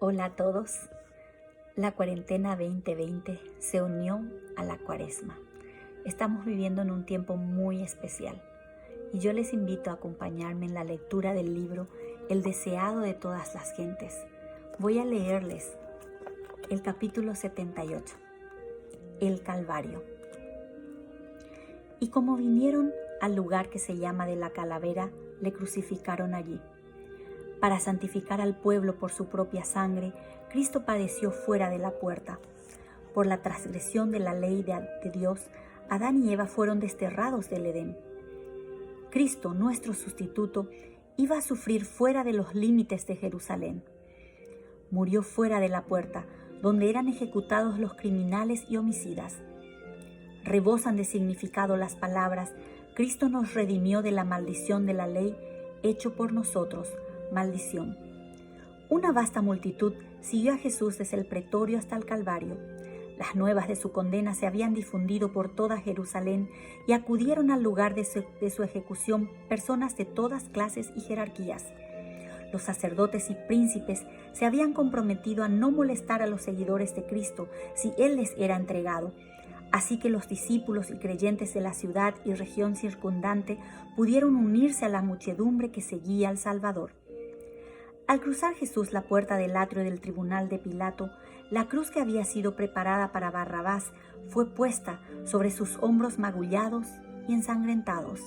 Hola a todos. La cuarentena 2020 se unió a la cuaresma. Estamos viviendo en un tiempo muy especial y yo les invito a acompañarme en la lectura del libro El deseado de todas las gentes. Voy a leerles el capítulo 78, el Calvario. Y como vinieron al lugar que se llama de la Calavera, le crucificaron allí. Para santificar al pueblo por su propia sangre, Cristo padeció fuera de la puerta. Por la transgresión de la ley de Dios, Adán y Eva fueron desterrados del Edén. Cristo, nuestro sustituto, iba a sufrir fuera de los límites de Jerusalén. Murió fuera de la puerta, donde eran ejecutados los criminales y homicidas. Rebosan de significado las palabras: Cristo nos redimió de la maldición de la ley, hecho por nosotros maldición. Una vasta multitud siguió a Jesús desde el pretorio hasta el Calvario. Las nuevas de su condena se habían difundido por toda Jerusalén y acudieron al lugar de su ejecución personas de todas clases y jerarquías. Los sacerdotes y príncipes se habían comprometido a no molestar a los seguidores de Cristo si Él les era entregado. Así que los discípulos y creyentes de la ciudad y región circundante pudieron unirse a la muchedumbre que seguía al Salvador. Al cruzar Jesús la puerta del atrio del tribunal de Pilato, la cruz que había sido preparada para Barrabás fue puesta sobre sus hombros magullados y ensangrentados.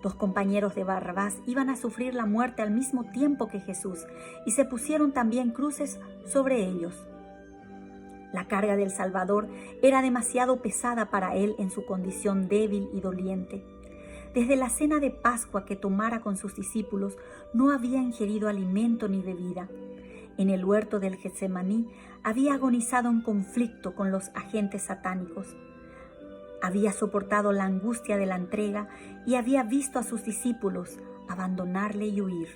Dos compañeros de Barrabás iban a sufrir la muerte al mismo tiempo que Jesús, y se pusieron también cruces sobre ellos. La carga del Salvador era demasiado pesada para él en su condición débil y doliente. Desde la cena de Pascua que tomara con sus discípulos, no había ingerido alimento ni bebida. En el huerto del Getsemaní había agonizado en conflicto con los agentes satánicos. Había soportado la angustia de la entrega y había visto a sus discípulos abandonarle y huir.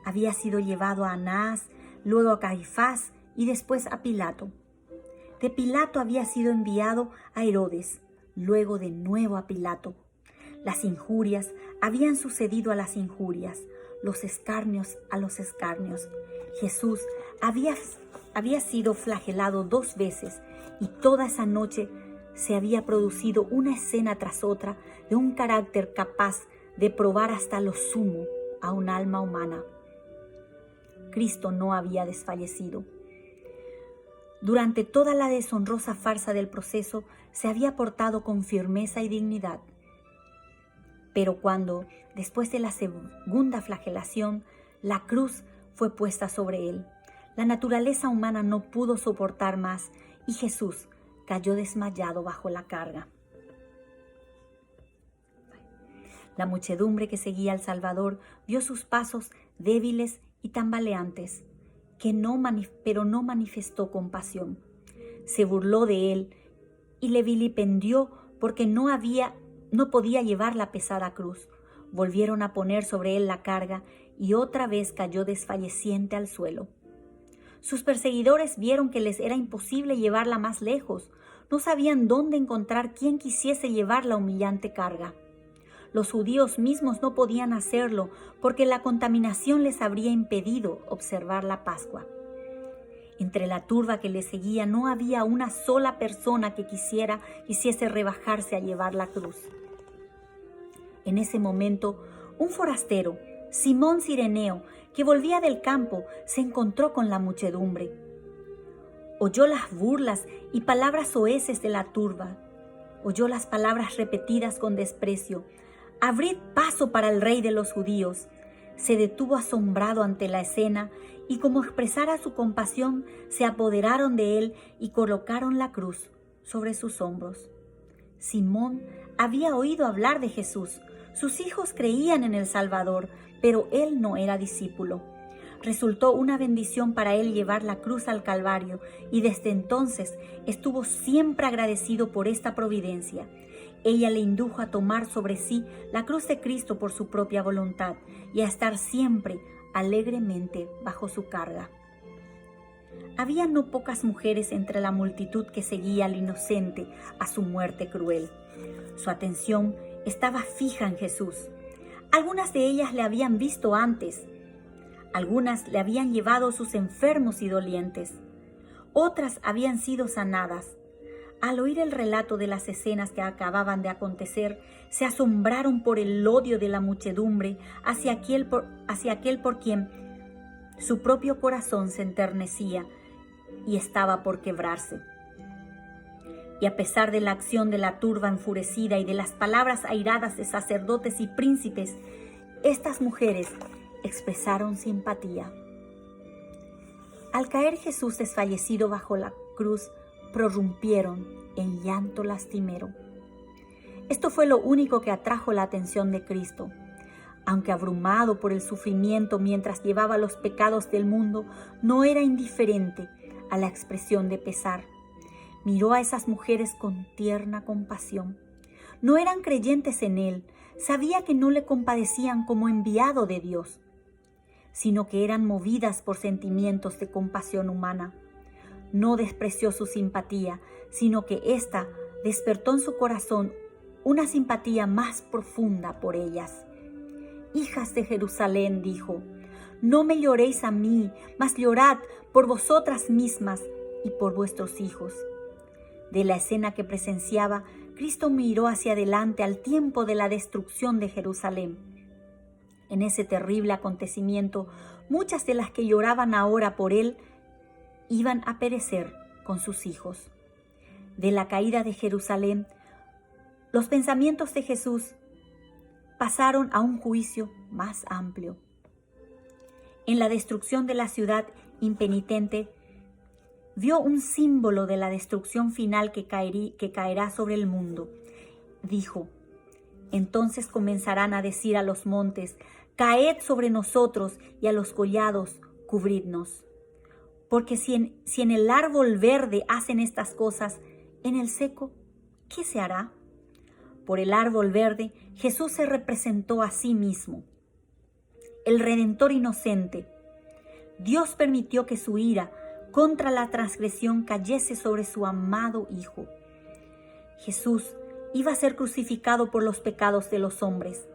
Había sido llevado a Anás, luego a Caifás y después a Pilato. De Pilato había sido enviado a Herodes, luego de nuevo a Pilato. Las injurias habían sucedido a las injurias, los escarnios a los escarnios. Jesús había sido flagelado 2 veces y toda esa noche se había producido una escena tras otra de un carácter capaz de probar hasta lo sumo a un alma humana. Cristo no había desfallecido. Durante toda la deshonrosa farsa del proceso se había portado con firmeza y dignidad. Pero cuando, después de la segunda flagelación, la cruz fue puesta sobre él, la naturaleza humana no pudo soportar más y Jesús cayó desmayado bajo la carga. La muchedumbre que seguía al Salvador vio sus pasos débiles y tambaleantes, pero no manifestó compasión. Se burló de él y le vilipendió porque no podía llevar la pesada cruz. Volvieron a poner sobre él la carga y otra vez cayó desfalleciente al suelo. Sus perseguidores vieron que les era imposible llevarla más lejos. No sabían dónde encontrar quien quisiese llevar la humillante carga. Los judíos mismos no podían hacerlo porque la contaminación les habría impedido observar la Pascua. Entre la turba que le seguía no había una sola persona que quisiese rebajarse a llevar la cruz. En ese momento, un forastero, Simón Cireneo, que volvía del campo, se encontró con la muchedumbre. Oyó las burlas y palabras soeces de la turba. Oyó las palabras repetidas con desprecio: «Abrid paso para el rey de los judíos». Se detuvo asombrado ante la escena y, como expresara su compasión, se apoderaron de él y colocaron la cruz sobre sus hombros. Simón había oído hablar de Jesús. Sus hijos creían en el Salvador, pero él no era discípulo. Resultó una bendición para él llevar la cruz al Calvario y desde entonces estuvo siempre agradecido por esta providencia. Ella le indujo a tomar sobre sí la cruz de Cristo por su propia voluntad y a estar siempre alegremente bajo su carga. Había no pocas mujeres entre la multitud que seguía al inocente a su muerte cruel. Su atención estaba fija en Jesús. Algunas de ellas le habían visto antes. Algunas le habían llevado sus enfermos y dolientes. Otras habían sido sanadas. Al oír el relato de las escenas que acababan de acontecer, se asombraron por el odio de la muchedumbre hacia aquel por quien su propio corazón se enternecía y estaba por quebrarse. Y a pesar de la acción de la turba enfurecida y de las palabras airadas de sacerdotes y príncipes, estas mujeres expresaron simpatía. Al caer Jesús desfallecido bajo la cruz, prorrumpieron en llanto lastimero. Esto fue lo único que atrajo la atención de Cristo. Aunque abrumado por el sufrimiento mientras llevaba los pecados del mundo, no era indiferente a la expresión de pesar. Miró a esas mujeres con tierna compasión. No eran creyentes en Él, sabía que no le compadecían como enviado de Dios, sino que eran movidas por sentimientos de compasión humana. No despreció su simpatía, sino que ésta despertó en su corazón una simpatía más profunda por ellas. «Hijas de Jerusalén», dijo, «no me lloréis a mí, mas llorad por vosotras mismas y por vuestros hijos». De la escena que presenciaba, Cristo miró hacia adelante al tiempo de la destrucción de Jerusalén. En ese terrible acontecimiento, muchas de las que lloraban ahora por él iban a perecer con sus hijos. De la caída de Jerusalén, los pensamientos de Jesús pasaron a un juicio más amplio. En la destrucción de la ciudad impenitente, vio un símbolo de la destrucción final que caerá sobre el mundo. Dijo, «Entonces comenzarán a decir a los montes, caed sobre nosotros, y a los collados, cubridnos. Porque si en el árbol verde hacen estas cosas, en el seco, ¿qué se hará?». Por el árbol verde, Jesús se representó a sí mismo, el Redentor inocente. Dios permitió que su ira contra la transgresión cayese sobre su amado Hijo. Jesús iba a ser crucificado por los pecados de los hombres.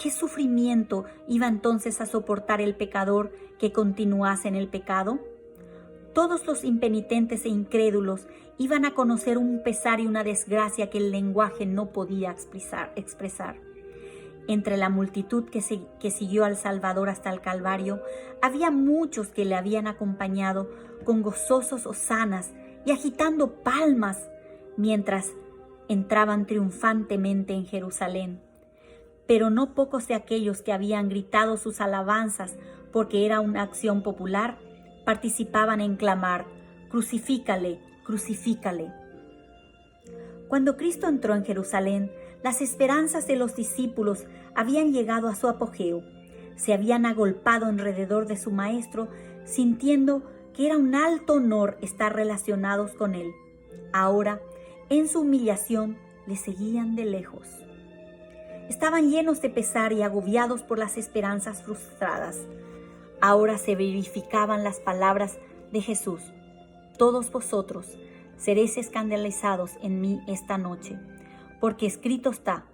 ¿Qué sufrimiento iba entonces a soportar el pecador que continuase en el pecado? Todos los impenitentes e incrédulos iban a conocer un pesar y una desgracia que el lenguaje no podía expresar. Entre la multitud que siguió al Salvador hasta el Calvario, había muchos que le habían acompañado con gozosos hosanas y agitando palmas mientras entraban triunfantemente en Jerusalén. Pero no pocos de aquellos que habían gritado sus alabanzas porque era una acción popular, participaban en clamar, «Crucifícale, crucifícale». Cuando Cristo entró en Jerusalén, las esperanzas de los discípulos habían llegado a su apogeo. Se habían agolpado alrededor de su maestro, sintiendo que era un alto honor estar relacionados con él. Ahora, en su humillación, le seguían de lejos. Estaban llenos de pesar y agobiados por las esperanzas frustradas. Ahora se verificaban las palabras de Jesús. «Todos vosotros seréis escandalizados en mí esta noche, porque escrito está,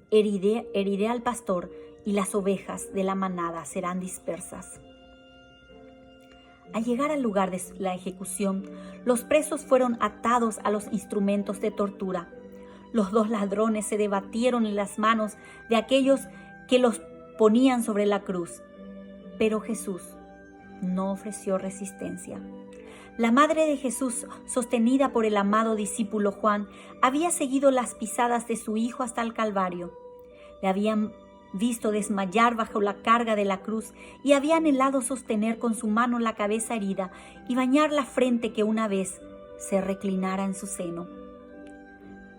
heriré al pastor y las ovejas de la manada serán dispersas». Al llegar al lugar de la ejecución, los presos fueron atados a los instrumentos de tortura. Los dos ladrones se debatieron en las manos de aquellos que los ponían sobre la cruz. Pero Jesús no ofreció resistencia. La madre de Jesús, sostenida por el amado discípulo Juan, había seguido las pisadas de su hijo hasta el Calvario. Le habían visto desmayar bajo la carga de la cruz y había anhelado sostener con su mano la cabeza herida y bañar la frente que una vez se reclinara en su seno.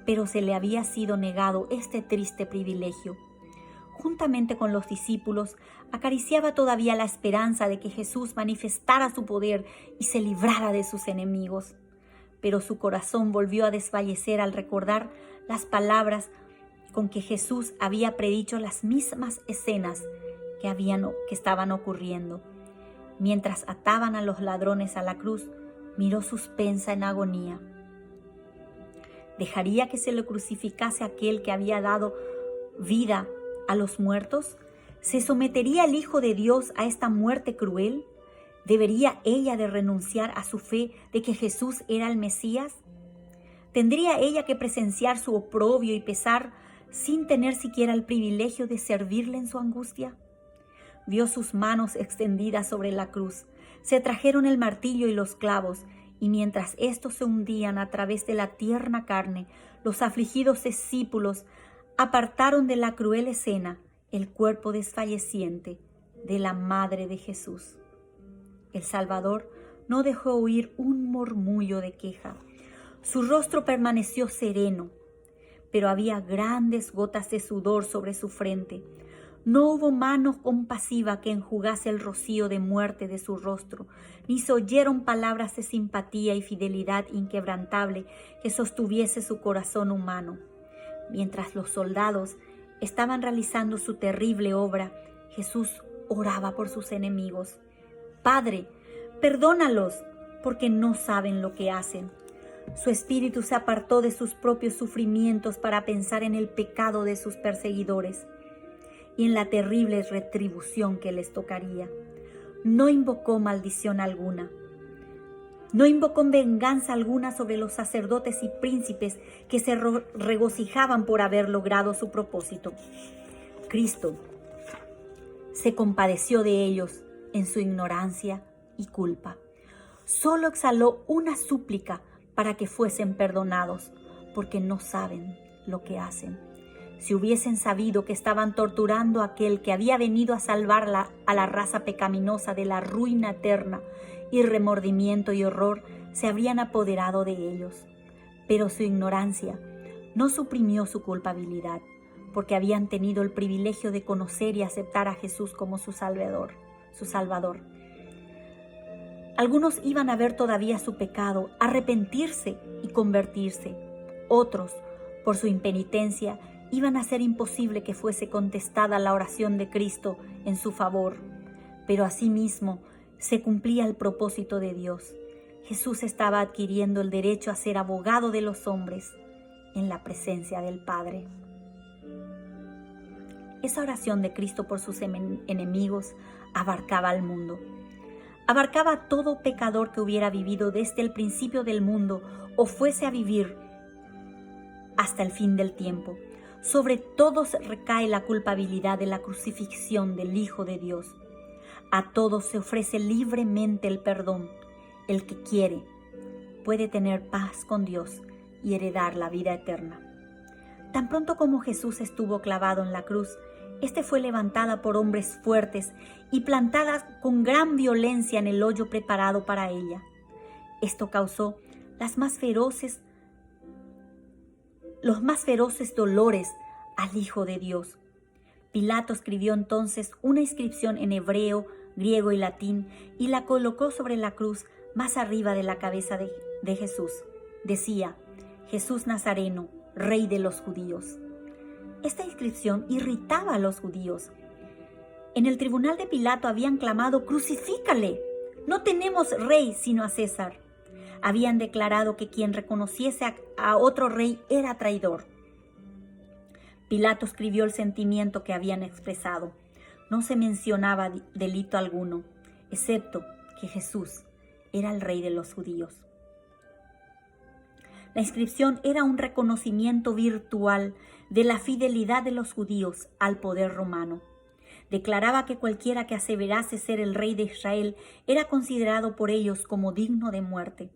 Pero se le había sido negado este triste privilegio. Juntamente con los discípulos, acariciaba todavía la esperanza de que Jesús manifestara su poder y se librara de sus enemigos. Pero su corazón volvió a desfallecer al recordar las palabras con que Jesús había predicho las mismas escenas que estaban ocurriendo. Mientras ataban a los ladrones a la cruz, miró suspensa en agonía. ¿Dejaría que se le crucificase aquel que había dado vida a los muertos? ¿Se sometería el Hijo de Dios a esta muerte cruel? ¿Debería ella de renunciar a su fe de que Jesús era el Mesías? ¿Tendría ella que presenciar su oprobio y pesar sin tener siquiera el privilegio de servirle en su angustia? Vio sus manos extendidas sobre la cruz. Se trajeron el martillo y los clavos, y mientras estos se hundían a través de la tierna carne, los afligidos discípulos apartaron de la cruel escena el cuerpo desfalleciente de la Madre de Jesús. El Salvador no dejó oír un murmullo de queja. Su rostro permaneció sereno, pero había grandes gotas de sudor sobre su frente. No hubo mano compasiva que enjugase el rocío de muerte de su rostro, ni se oyeron palabras de simpatía y fidelidad inquebrantable que sostuviese su corazón humano. Mientras los soldados estaban realizando su terrible obra, Jesús oraba por sus enemigos. Padre, perdónalos, porque no saben lo que hacen. Su espíritu se apartó de sus propios sufrimientos para pensar en el pecado de sus perseguidores y en la terrible retribución que les tocaría. No invocó maldición alguna. No invocó venganza alguna sobre los sacerdotes y príncipes que se regocijaban por haber logrado su propósito. Cristo se compadeció de ellos en su ignorancia y culpa. Solo exhaló una súplica para que fuesen perdonados, porque no saben lo que hacen. Si hubiesen sabido que estaban torturando a aquel que había venido a salvar a la raza pecaminosa de la ruina eterna, y remordimiento y horror se habrían apoderado de ellos. Pero su ignorancia no suprimió su culpabilidad, porque habían tenido el privilegio de conocer y aceptar a Jesús como su Salvador. Algunos iban a ver todavía su pecado, arrepentirse y convertirse. Otros, por su impenitencia, iban a hacer imposible que fuese contestada la oración de Cristo en su favor. Pero asimismo se cumplía el propósito de Dios. Jesús estaba adquiriendo el derecho a ser abogado de los hombres en la presencia del Padre. Esa oración de Cristo por sus enemigos abarcaba al mundo. Abarcaba a todo pecador que hubiera vivido desde el principio del mundo o fuese a vivir hasta el fin del tiempo. Sobre todos recae la culpabilidad de la crucifixión del Hijo de Dios. A todos se ofrece libremente el perdón. El que quiere puede tener paz con Dios y heredar la vida eterna. Tan pronto como Jesús estuvo clavado en la cruz, este fue levantada por hombres fuertes y plantada con gran violencia en el hoyo preparado para ella. Esto causó los más feroces dolores al Hijo de Dios. Pilato escribió entonces una inscripción en hebreo, griego y latín y la colocó sobre la cruz más arriba de la cabeza de Jesús. Decía: Jesús Nazareno, Rey de los judíos. Esta inscripción irritaba a los judíos. En el tribunal de Pilato habían clamado: «¡Crucifícale! No tenemos rey sino a César». Habían declarado que quien reconociese a otro rey era traidor. Pilato escribió el sentimiento que habían expresado. No se mencionaba delito alguno, excepto que Jesús era el rey de los judíos. La inscripción era un reconocimiento virtual de la fidelidad de los judíos al poder romano. Declaraba que cualquiera que aseverase ser el rey de Israel era considerado por ellos como digno de muerte.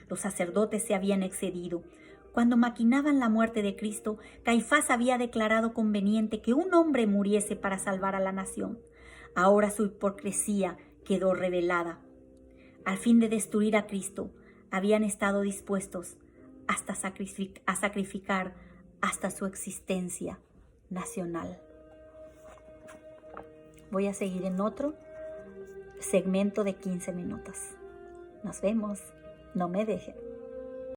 Los sacerdotes se habían excedido. Cuando maquinaban la muerte de Cristo, Caifás había declarado conveniente que un hombre muriese para salvar a la nación. Ahora su hipocresía quedó revelada. Al fin de destruir a Cristo, habían estado dispuestos a sacrificar hasta su existencia nacional. Voy a seguir en otro segmento de 15 minutos. Nos vemos. No me dejen.